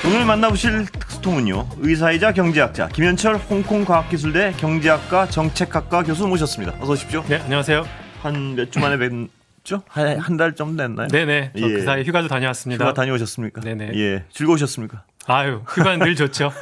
오늘 만나보실 특수통은요, 의사이자 경제학자 김현철 홍콩과학기술대 경제학과 정책학과 교수 모셨습니다. 어서 오십시오. 네, 안녕하세요. 한 몇 주 만에 뵙죠? 한 달 좀 됐나요? 네네. 저 그 사이 휴가도 다녀왔습니다. 휴가 다녀오셨습니까? 네네. 예, 즐거우셨습니까? 아유, 휴가는 늘 좋죠.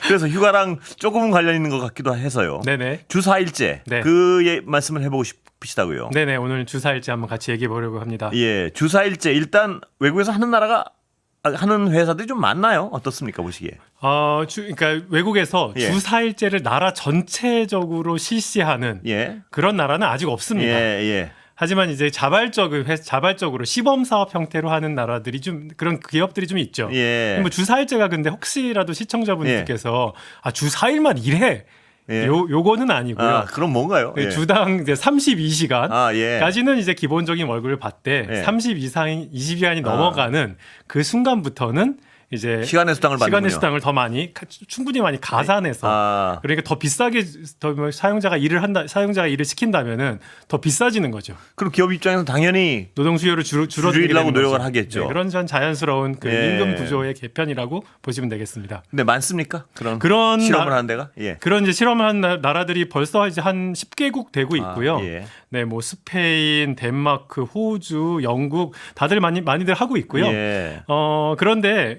그래서 휴가랑 조금은 관련 있는 것 같기도 해서요. 네네. 주 4일째 네. 그 말씀을 해보고 싶으시다고요. 네네. 오늘 주 4일째 한번 같이 얘기해 보려고 합니다. 예, 주 4일째 일단 외국에서 하는 회사들이 좀 많나요? 어떻습니까, 보시기에? 그러니까 외국에서 예. 주 4일째를 나라 전체적으로 실시하는 예, 그런 나라는 아직 없습니다. 예. 하지만 이제 자발적으로 시범 사업 형태로 하는 나라들이 좀 그런 기업들이 좀 있죠. 예. 뭐 주 4일째가 근데 혹시라도 시청자분들께서 주 4일만 일해. 예. 요거는 아니고요. 아, 그럼 뭔가요? 예. 주당 이제 32시간까지는 예. 이제 기본적인 월급을 받되 예. 20시간이 넘어가는 그 순간부터는 이제 시간의 수당을 받는군요. 시간의 수당을 더 많이 충분히 많이 가산해서 그러니까 더 비싸게 사용자가 일을 시킨다면은 더 비싸지는 거죠. 그럼 기업 입장에서 당연히 노동 수요를 줄이려고 노력을 하겠죠. 네, 그런 전 자연스러운 그 예. 임금 구조의 개편이라고 보시면 되겠습니다. 근데 많습니까? 그런 실험을 하는 데가? 예. 그런 이제 실험을 한 나라들이 벌써 이제 한 10개국 되고 있고요. 예. 네, 뭐 스페인, 덴마크, 호주, 영국 다들 많이들 하고 있고요. 예. 그런데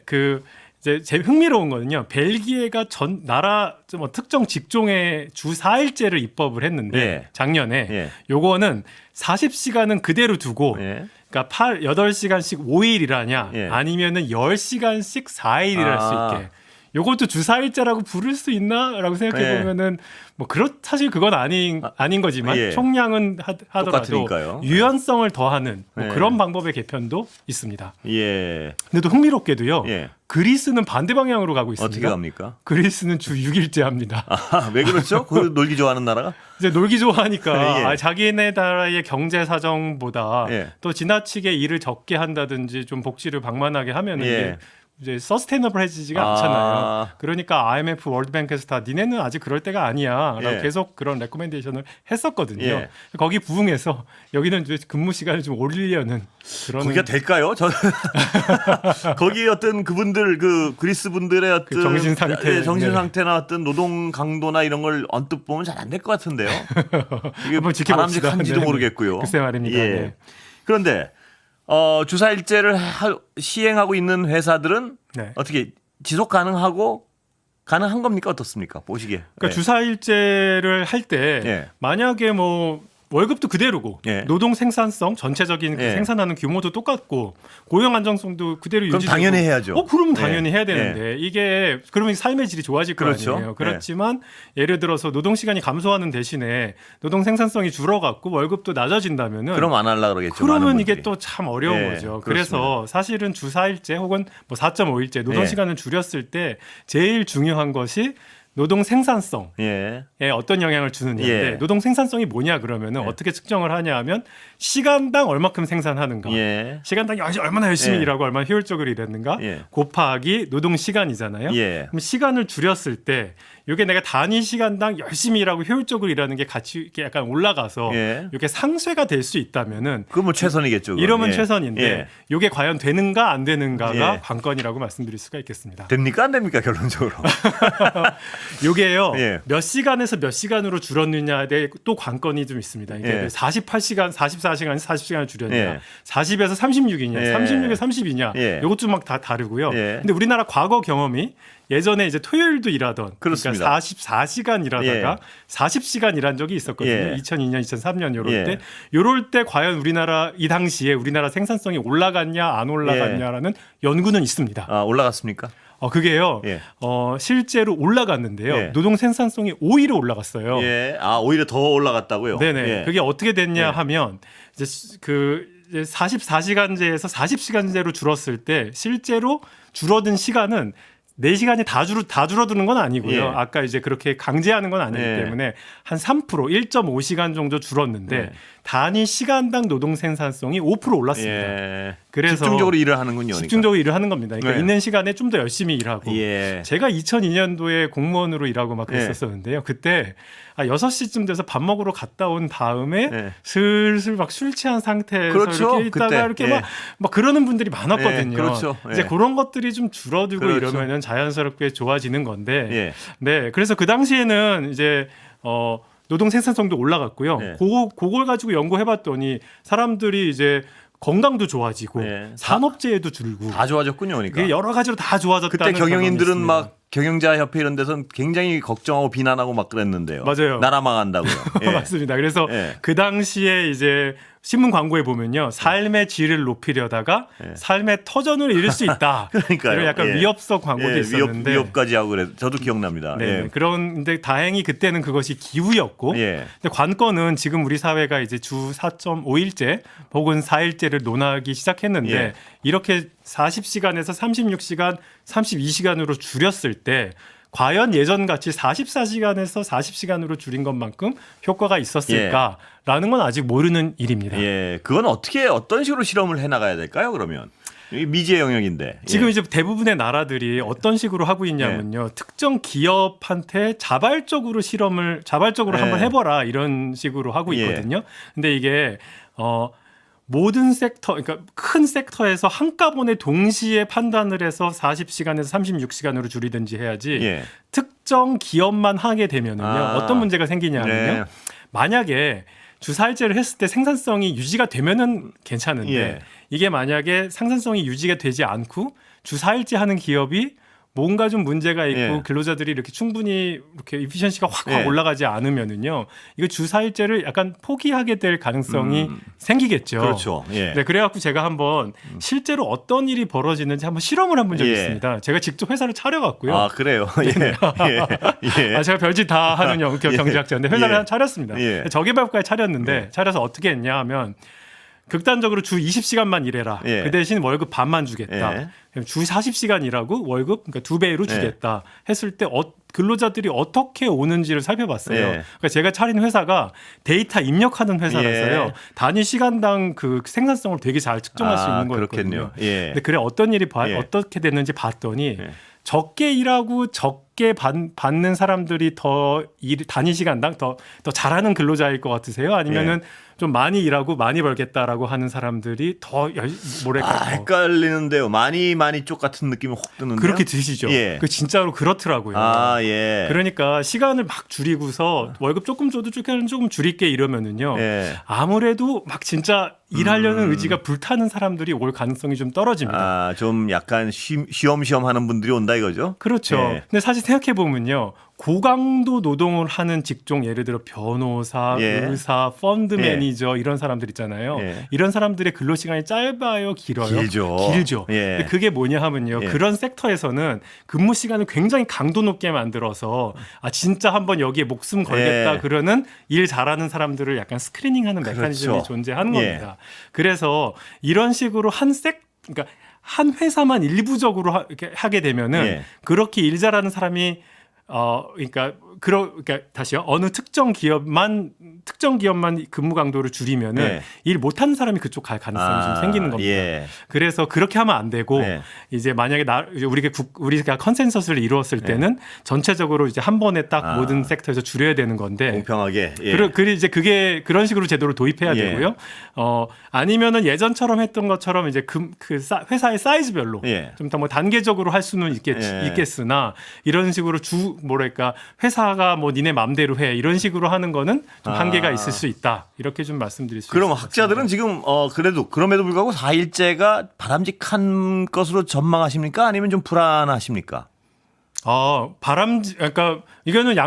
이제 제일 흥미로운 거는요. 벨기에가 나라 특정 직종의 주 4일제를 입법을 했는데 예. 작년에 예. 요거는 40시간은 그대로 두고 예. 그러니까 8시간씩 5일 일하냐 예. 아니면은 10시간씩 4일 일할 수 있게. 요것도 주 4일제라고 부를 수 있나라고 생각해 보면은 뭐 사실 그건 아닌 거지만 예. 총량은 하더라도 똑같으니까요. 유연성을 더하는 뭐 예. 그런 방법의 개편도 있습니다. 예. 근데 또 흥미롭게도요. 예. 그리스는 반대 방향으로 가고 있습니다. 어떻게 갑니까? 그리스는 주 6일제 합니다. 왜 그렇죠? 그 놀기 좋아하는 나라가? 이제 놀기 좋아하니까 예. 자기네 나라의 경제 사정보다 예. 또 지나치게 일을 적게 한다든지 좀 복지를 방만하게 하면은 예. 이제 서스테이너블해지지가 않잖아요. 그러니까 IMF, 월드뱅크에서 다 니네는 아직 그럴 때가 아니야라고 예. 계속 그런 레코멘데이션을 했었거든요. 예. 거기 부응해서 여기는 이제 근무 시간을 좀 올리려는 그런 거기가 될까요? 거기 어떤 그분들 그리스 분들의 어떤 정신 상태, 정신 상태나 어떤 노동 강도나 이런 걸 언뜻 보면 잘 안 될 것 같은데요. 이게 한번 지켜봅시다. 바람직한지도 네. 모르겠고요. 글쎄 말입니다. 예. 네. 그런데 주사일제를 시행하고 있는 회사들은 네. 어떻게 지속 가능한 겁니까? 어떻습니까? 보시기에. 그러니까 주사일제를 할 때 예. 만약에 뭐 월급도 그대로고 예. 노동 생산성 전체적인 그 예. 생산하는 규모도 똑같고 고용 안정성도 그대로 그럼 유지되고 당연히 해야죠. 그러면 당연히 예. 해야 되는데 이게 그러면 삶의 질이 좋아질 거 그렇죠. 아니에요. 그렇지만 예를 들어서 노동 시간이 감소하는 대신에 노동 생산성이 줄어갖고 월급도 낮아진다면은 그럼 안 하려고 그러겠죠. 그러면 많은 이게 분들이. 또 참 어려운 예, 거죠. 그렇습니다. 그래서 사실은 주 4일제 혹은 뭐 4.5일제 노동 예. 시간을 줄였을 때 제일 중요한 것이 노동 생산성에 예. 어떤 영향을 주느냐인데 예. 노동 생산성이 뭐냐 그러면은 어떻게 측정을 하냐 하면 시간당 얼마큼 생산하는가 예. 시간당 얼마나 열심히 예. 일하고 얼마나 효율적으로 일했는가 예. 곱하기 노동 시간이잖아요. 예. 그럼 시간을 줄였을 때 이게 내가 단위 시간당 열심히 일하고 효율적으로 일하는 게 같이 이렇게 약간 올라가서 예. 이게 상쇄가 될 수 있다면은 그건 뭐 최선이겠죠. 그건. 이러면 예. 최선인데 예. 이게 과연 되는가 안 되는가가 예. 관건이라고 말씀드릴 수가 있겠습니다. 됩니까 안 됩니까 결론적으로? 이게요 예. 몇 시간에서 몇 시간으로 줄었느냐에 대해 또 관건이 좀 있습니다. 이게 예. 48시간, 44시간, 40시간을 줄였냐, 예. 40에서 36이냐, 예. 36에 30이냐, 예. 이것 좀 막 다 다르고요. 예. 근데 우리나라 과거 경험이 예전에 이제 토요일도 일하던 그렇습니다. 그러니까 44시간 일하다가 예. 40시간 일한 적이 있었거든요. 예. 2002년, 2003년 예. 요럴 때 과연 이 당시에 우리나라 생산성이 올라갔냐 안 올라갔냐라는 연구는 있습니다. 올라갔습니까? 그게요. 예. 실제로 올라갔는데요. 예. 노동 생산성이 오히려 올라갔어요. 예. 오히려 더 올라갔다고요? 네네. 예. 그게 어떻게 됐냐 예. 하면 이제 이제 44시간제에서 40시간제로 줄었을 때 실제로 줄어든 시간은 4시간이 다 줄어드는 건 아니고요. 예. 아까 이제 그렇게 강제하는 건 아니기 예. 때문에 한 3%, 1.5시간 정도 줄었는데 예. 단위 시간당 노동 생산성이 5% 올랐습니다. 예. 그래서 집중적으로 일을 하는군요. 그러니까. 집중적으로 일을 하는 겁니다. 그러니까 네. 있는 시간에 좀 더 열심히 일하고. 예. 제가 2002년도에 공무원으로 일하고 막 그랬었는데요. 그때 6시쯤 돼서 밥 먹으러 갔다 온 다음에 네. 슬슬 막 술 취한 상태에서 그렇죠. 이렇게 있다가 그때. 이렇게 예. 막 그러는 분들이 많았거든요. 예, 그렇죠. 이제 예. 그런 것들이 좀 줄어들고 그렇죠. 이러면은 자연스럽게 좋아지는 건데. 예. 네. 그래서 그 당시에는 이제 노동 생산성도 올라갔고요. 예. 그걸 가지고 연구해봤더니 사람들이 이제 건강도 좋아지고 예. 산업재해도 줄고 다 좋아졌군요. 그러니까. 그게 여러 가지로 다 좋아졌다는 그때 경영인들은 결론이 있습니다. 막 경영자 협회 이런 데서는 굉장히 걱정하고 비난하고 막 그랬는데요. 맞아요. 나라 망한다고요. 예. 맞습니다. 그래서 예. 그 당시에 이제 신문 광고에 보면요, 삶의 질을 높이려다가 삶의 터전을 잃을 수 있다. 그러니까요. 이런 약간 예. 위협적 광고도 있었는데, 위협까지 하고 그래. 저도 기억납니다. 네. 예. 그런데 다행히 그때는 그것이 기후였고, 예. 근데 관건은 지금 우리 사회가 이제 주 4.5일제 혹은 4일제를 논하기 시작했는데 예. 이렇게 40시간에서 36시간, 32시간으로 줄였을 때 과연 예전같이 44시간에서 40시간으로 줄인 것만큼 효과가 있었을까라는 건 아직 모르는 일입니다. 예. 그건 어떤 식으로 실험을 해 나가야 될까요? 그러면 이게 미지의 영역인데. 지금 예. 이제 대부분의 나라들이 어떤 식으로 하고 있냐면요. 특정 기업한테 자발적으로 한번 해보라 이런 식으로 하고 있거든요. 근데 이게 모든 섹터, 그러니까 큰 섹터에서 한꺼번에 동시에 판단을 해서 40시간에서 36시간으로 줄이든지 해야지 예. 특정 기업만 하게 되면은요. 어떤 문제가 생기냐면요. 네. 만약에 주사일제를 했을 때 생산성이 유지가 되면은 괜찮은데 예. 이게 만약에 생산성이 유지가 되지 않고 주사일제 하는 기업이 뭔가 좀 문제가 있고 예. 근로자들이 이렇게 충분히 이렇게 이피션시가 확 예. 올라가지 않으면은요. 이거 주사일제를 약간 포기하게 될 가능성이 생기겠죠. 그렇죠. 예. 네, 그래갖고 제가 한번 실제로 어떤 일이 벌어지는지 한번 실험을 해본 적이 예. 있습니다. 제가 직접 회사를 차려갔고요. 아, 그래요. 예. 예. 예. 제가 별짓 다 하는 경제학자인데 회사를 예. 차렸습니다. 예. 저개발국가에 차렸는데 차려서 어떻게 했냐 하면 극단적으로 주 20시간만 일해라. 예. 그 대신 월급 반만 주겠다. 예. 주 40시간 일하고 월급 그러니까 2배로 주겠다. 했을 때 근로자들이 어떻게 오는지를 살펴봤어요. 예. 그러니까 제가 차린 회사가 데이터 입력하는 회사라서요. 예. 단위 시간당 그 생산성을 되게 잘 측정할 수 있는 거였거든요. 그렇겠네요. 예. 근데 그래 어떤 일이 예. 어떻게 됐는지 봤더니 예. 적게 일하고 적게 받는 사람들이 더 단위 시간당 더 잘하는 근로자일 것 같으세요? 아니면은 좀 많이 일하고 많이 벌겠다라고 하는 사람들이 더 뭐랄까 헷갈리는데요. 많이 쪽 같은 느낌이 확 드는데요. 그렇게 드시죠. 예. 그 진짜로 그렇더라고요. 아, 예. 그러니까 시간을 막 줄이고서 월급 조금 줘도 조금 줄일게 이러면은요. 예. 아무래도 막 진짜 일하려는 의지가 불타는 사람들이 올 가능성이 좀 떨어집니다. 아, 좀 약간 쉬엄쉬엄 하는 분들이 온다 이거죠? 그렇죠. 예. 근데 사실 생각해 보면요. 고강도 노동을 하는 직종 예를 들어 변호사, 예. 의사, 펀드 예. 매니저 이런 사람들 있잖아요. 예. 이런 사람들의 근로 시간이 짧아요, 길어요? 길죠. 예. 근데 그게 뭐냐 하면요. 예. 그런 섹터에서는 근무 시간을 굉장히 강도 높게 만들어서 진짜 한번 여기에 목숨 걸겠다 예. 그러는 일 잘하는 사람들을 약간 스크리닝하는 메커니즘이 그렇죠. 존재하는 예. 겁니다. 그래서 이런 식으로 그러니까 한 회사만 일부적으로 이렇게 하게 되면은 예. 그렇게 일 잘하는 사람이 그러니까 다시요. 어느 특정 기업만 근무 강도를 줄이면은 네. 일 못하는 사람이 그쪽 갈 가능성이 좀 생기는 겁니다. 예. 그래서 그렇게 하면 안 되고 네. 이제 만약에 우리가 컨센서스를 이루었을 때는 전체적으로 이제 한 번에 딱 모든 섹터에서 줄여야 되는 건데 공평하게. 예. 이제 그게 그런 식으로 제도를 도입해야 예. 되고요. 아니면은 예전처럼 했던 것처럼 이제 회사의 사이즈별로 예. 좀 더 뭐 단계적으로 할 수는 있겠으나 이런 식으로 회사가 뭐 니네 맘대로 해 이런 식으로 하는 거는 좀 한계가 있을 수 있다. 이렇게 좀 말씀드릴 수 있습니다. 그럼 학자들은 지금 그럼에도 불구하고 4일제가 바람직한 것으로 전망하십니까? 아니면 좀 불안하십니까? 그러니까 이거는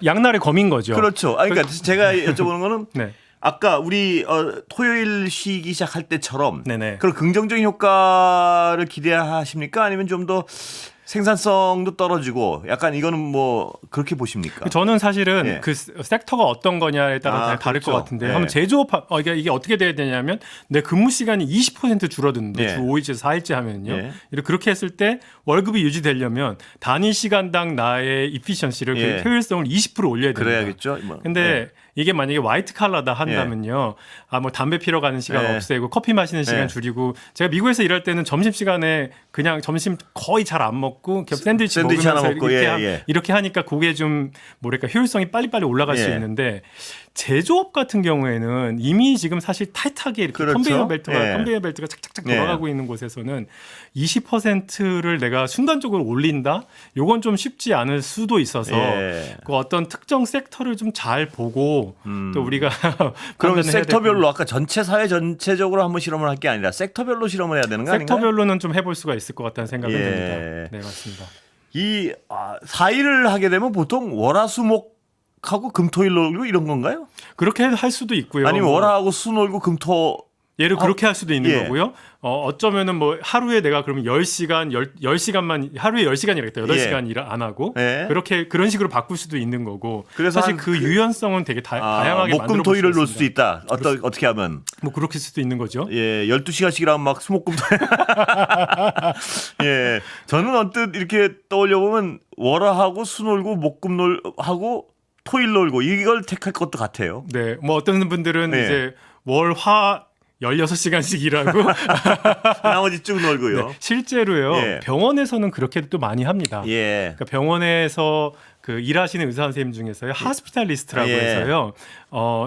양날의 검인 거죠. 그렇죠. 그러니까 제가 여쭤보는 거는 네. 아까 우리 토요일 쉬기 시작할 때처럼 네네. 그런 긍정적인 효과를 기대하십니까? 아니면 좀 더 생산성도 떨어지고 약간 이거는 뭐 그렇게 보십니까? 저는 사실은 예. 그 섹터가 어떤 거냐에 따라 다를 그렇죠. 것 같은데 예. 한번 제조업 이게 어떻게 돼야 되냐면 내 근무 시간이 20% 줄어드는데 예. 주 5일째 4일째 하면요. 예. 이렇게 그렇게 했을 때 월급이 유지되려면 단위 시간당 나의 이피션시를 예. 그 효율성을 20% 올려야 됩니다. 그래야겠죠. 뭐. 근데 이게 만약에 화이트 칼라다 한다면요. 뭐 담배 피러 가는 시간 예. 없애고 커피 마시는 시간 예. 줄이고 제가 미국에서 일할 때는 점심 시간에 그냥 점심 거의 잘 안 먹고 샌드위치 샌드위치 먹으면서 하나 먹고, 이렇게, 예. 이렇게 하니까 그게 좀 뭐랄까 효율성이 빨리빨리 올라갈 수 예. 있는데 제조업 같은 경우에는 이미 지금 사실 타이트하게 이렇게 그렇죠. 컨베이어 벨트가 예. 착착착 예. 돌아가고 있는 곳에서는 20%를 내가 순간적으로 올린다? 요건 좀 쉽지 않을 수도 있어서 예. 그 어떤 특정 섹터를 좀 잘 보고 또 우리가 그럼 판단을 해야 섹터별로 아까 전체 사회 전체적으로 한번 실험을 할 게 아니라 섹터별로 실험을 해야 되는 거 아닌가요? 섹터별로는 좀 해볼 수가 있을 것 같다는 생각은 예. 듭니다. 네, 맞습니다. 이 4일을 하게 되면 보통 월화수목하고 금토일 놀고 이런 건가요? 그렇게 할 수도 있고요. 아니면 뭐 월화하고 수 놀고 금토 예를 그렇게 할 수도 있는 예. 거고요. 어쩌면은 뭐 하루에 내가 그러면 10시간만 하루에 10시간이랬다. 8시간 일 안 하고 예. 그런 식으로 바꿀 수도 있는 거고. 그래서 사실 한 그 유연성은 되게 다양하게 만들어 볼 목금토일을 수 놓을 수도 있습니다. 있다. 어떻게 하면 뭐 그렇게 수도 있는 거죠. 예, 12시간씩이라면 막 수목금토 예. 저는 언뜻 이렇게 떠올려 보면 월화하고 수 놀고 목금 놀하고 토일 놀고 이걸 택할 것도 같아요. 네. 뭐 어떤 분들은 예. 이제 월화 16시간씩 일하고 나머지 쭉 놀고요. 네, 실제로요. 예. 병원에서는 그렇게 또 많이 합니다. 예. 그러니까 병원에서 그 일하시는 의사 선생님 중에서요. 하스피탈리스트라고 예. 해서요.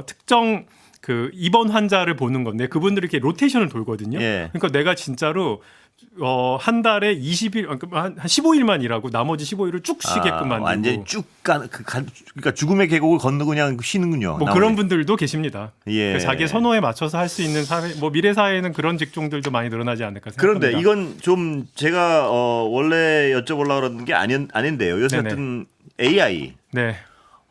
특정 그 입원 환자를 보는 건데 그분들이 이렇게 로테이션을 돌거든요. 예. 그러니까 내가 진짜로 한 달에 20일 한 15일만 일하고 나머지 15일을 쭉 쉬게끔 만들고 완전히 쭉 그러니까 죽음의 계곡을 건너고 그냥 쉬는군요. 뭐 그런 분들도 계십니다. 예. 그러니까 자기 선호에 맞춰서 할 수 있는 사회, 뭐 미래 사회에는 그런 직종들도 많이 늘어나지 않을까 생각합니다. 그런데 이건 좀 제가 원래 여쭤보려고 그러는 게 아닌데요. 요새 네네. 어떤 AI 네.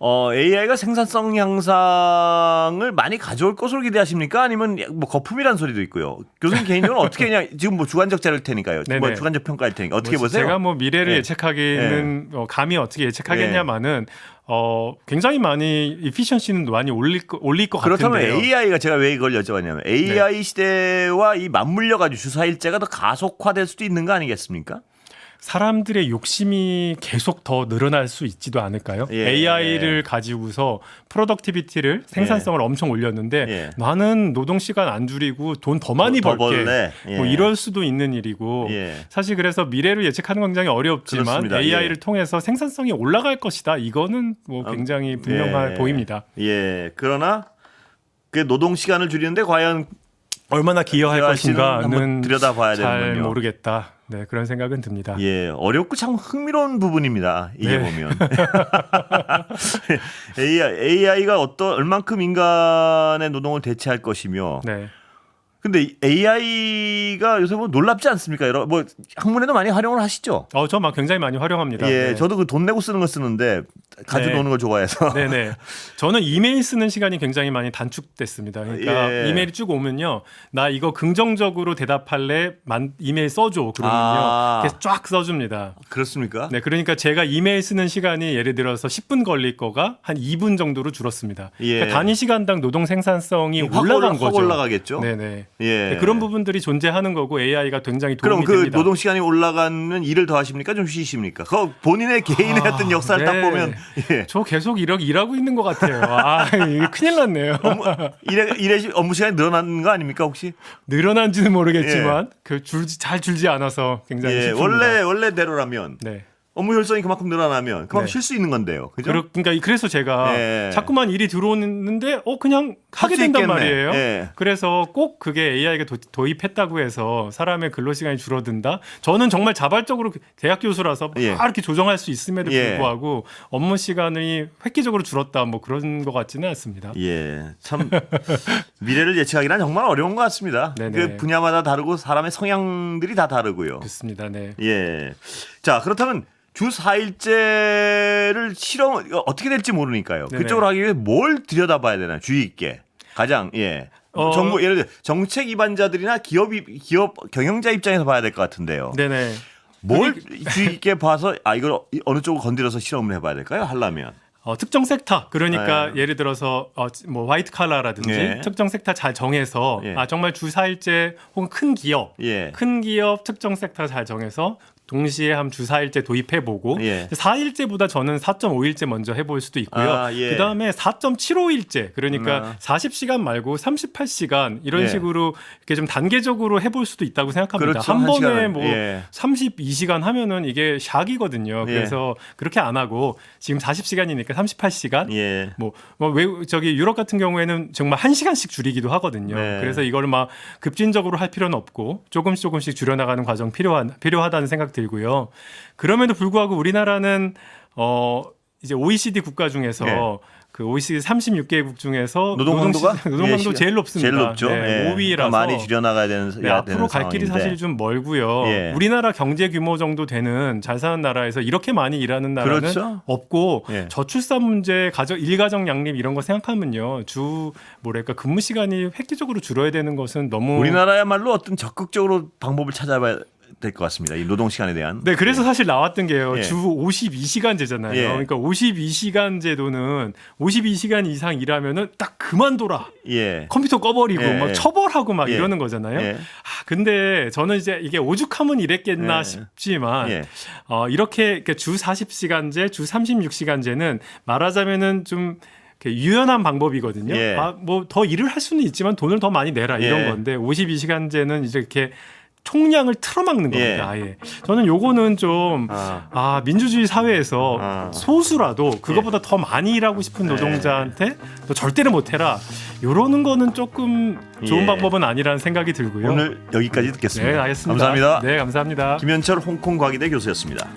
AI가 생산성 향상을 많이 가져올 것으로 기대하십니까? 아니면 뭐 거품이라는 소리도 있고요. 교수님 개인적으로 어떻게 그냥 지금 뭐 주관적 자료일 테니까요. 네네. 뭐 주관적 평가일 테니까 어떻게 뭐 보세요? 제가 뭐 미래를 예. 예측하기는 감히 어떻게 예측하겠냐마는 굉장히 많이 이피션시는 많이 올릴 것 그렇다면 같은데요. AI가 제가 왜 이걸 여쭤봤냐면 AI 시대와 이 맞물려 가지고 주사일제가 더 가속화될 수도 있는 거 아니겠습니까? 사람들의 욕심이 계속 더 늘어날 수 있지도 않을까요? 예. AI를 가지고서 프로덕티비티를 생산성을 엄청 올렸는데 예. 나는 노동 시간 안 줄이고 돈 더 많이 더 벌게 벌래. 예. 뭐 이럴 수도 있는 일이고 예. 사실 그래서 미래를 예측하는 건 굉장히 어렵지만 그렇습니다. AI를 예. 통해서 생산성이 올라갈 것이다. 이거는 뭐 굉장히 분명해 보입니다. 예. 그러나 그 노동 시간을 줄이는데 과연 얼마나 기여할 기여할지는 한번 것인가는 들여다봐야 잘 되는군요. 모르겠다. 네, 그런 생각은 듭니다. 예, 어렵고 참 흥미로운 부분입니다. 이게 네. 보면 AI가 얼만큼 인간의 노동을 대체할 것이며, 네. 근데 AI가 요새 뭐 놀랍지 않습니까? 뭐 학문에도 많이 활용을 하시죠? 저 막 굉장히 많이 활용합니다. 예, 네. 저도 그 돈 내고 쓰는 거 쓰는데 가지고 네. 노는 걸 좋아해서. 네네. 저는 이메일 쓰는 시간이 굉장히 많이 단축됐습니다. 그러니까 예. 이메일이 쭉 오면요. 나 이거 긍정적으로 대답할래? 이메일 써줘. 그러면요. 계속 쫙 써줍니다. 그렇습니까? 네. 그러니까 제가 이메일 쓰는 시간이 예를 들어서 10분 걸릴 거가 한 2분 정도로 줄었습니다. 예. 그러니까 단위 시간당 노동 생산성이 확 올라간 거죠. 올라가겠죠. 네네. 예. 네, 그런 부분들이 존재하는 거고 AI가 굉장히 도움이 그럼 그 됩니다. 노동 시간이 올라가면 일을 더 하십니까? 좀 쉬십니까? 그 본인의 개인의 어떤 역사를 네. 딱 보면 예. 저 계속 일하고 있는 것 같아요. 이게 큰일 났네요. 업무 시간이 늘어나는 거 아닙니까 혹시? 늘어난지는 모르겠지만 잘 줄지 않아서 굉장히 예, 슬픕니다. 원래대로라면 네. 업무 효율성이 그만큼 늘어나면 그만큼 네. 쉴 수 있는 건데요. 그죠? 그러니까 그래서 제가 예. 자꾸만 일이 들어오는데 그냥 하게 할수 된단 있겠네. 말이에요. 예. 그래서 꼭 그게 AI가 도입했다고 해서 사람의 근로 시간이 줄어든다. 저는 정말 자발적으로 대학 교수라서 막 예. 이렇게 조정할 수 있음에도 예. 불구하고 업무 시간이 획기적으로 줄었다 뭐 그런 것 같지는 않습니다. 예, 참 미래를 예측하기는 정말 어려운 것 같습니다. 네네. 그 분야마다 다르고 사람의 성향들이 다 다르고요. 좋습니다. 네. 예, 자 그렇다면 주 4일제를 실험 어떻게 될지 모르니까요. 네네. 그쪽으로 하기 위해 뭘 들여다봐야 되나요? 주의 있게 가장 정부 예를 들어 정책 입안자들이나 기업 경영자 입장에서 봐야 될 것 같은데요. 네네. 뭘 주의 깊게 봐서 이걸 어느 쪽을 건드려서 실험을 해봐야 될까요? 하려면. 특정 섹터 그러니까 예를 들어서 뭐 화이트 칼라라든지 특정 섹터 잘 정해서 정말 주 4일제 혹은 큰 기업 특정 섹터 잘 정해서 동시에 한 주 4일제 도입해보고 4일제보다 저는 4.5일제 먼저 해볼 수도 있고요. 그 다음에 4.75일제 그러니까 40시간 말고 38시간 이런 식으로 이렇게 좀 단계적으로 해볼 수도 있다고 생각합니다. 그렇죠. 한 번에 시간은, 뭐 32시간 하면은 이게 샥이거든요. 그래서 그렇게 안 하고 지금 40시간이니까 38시간 저기 유럽 같은 경우에는 정말 1시간씩 줄이기도 하거든요. 그래서 이걸 막 급진적으로 할 필요는 없고 조금씩 줄여나가는 과정 필요하다는 생각 들고요. 그럼에도 불구하고 우리나라는 이제 OECD 국가 중에서 그 OECD 36개국 중에서 노동 강도 제일 높습니다. 제일 높죠. 5위라서 많이 줄여나가야 되는 앞으로 갈 길이 사실 좀 멀고요. 우리나라 경제 규모 정도 되는 잘 사는 나라에서 이렇게 많이 일하는 나라는 없고 저출산 문제, 일가정 양립 이런 거 생각하면요. 근무 시간이 획기적으로 줄어야 되는 것은 너무 우리나라야말로 어떤 적극적으로 방법을 찾아봐야 될 것 같습니다. 이 노동 시간에 대한. 네, 그래서 사실 나왔던 게요. 주 52시간제잖아요. 그러니까 52시간제도는 52시간 이상 일하면은 딱 그만둬라. 컴퓨터 꺼버리고 막 처벌하고 막 이러는 거잖아요. 근데 저는 이제 이게 오죽하면 이랬겠나 싶지만 이렇게 주 40시간제, 주 36시간제는 말하자면은 좀 유연한 방법이거든요. 뭐 더 일을 할 수는 있지만 돈을 더 많이 내라 이런 건데 52시간제는 이제 이렇게 총량을 틀어막는 겁니다. 아예. 저는 요거는 좀 민주주의 사회에서 소수라도 그것보다 더 많이 일하고 싶은 노동자한테 너 절대로 못해라. 요러는 거는 조금 좋은 방법은 아니라는 생각이 들고요. 오늘 여기까지 듣겠습니다. 네, 알겠습니다. 감사합니다. 네, 감사합니다. 김현철 홍콩과기대 교수였습니다.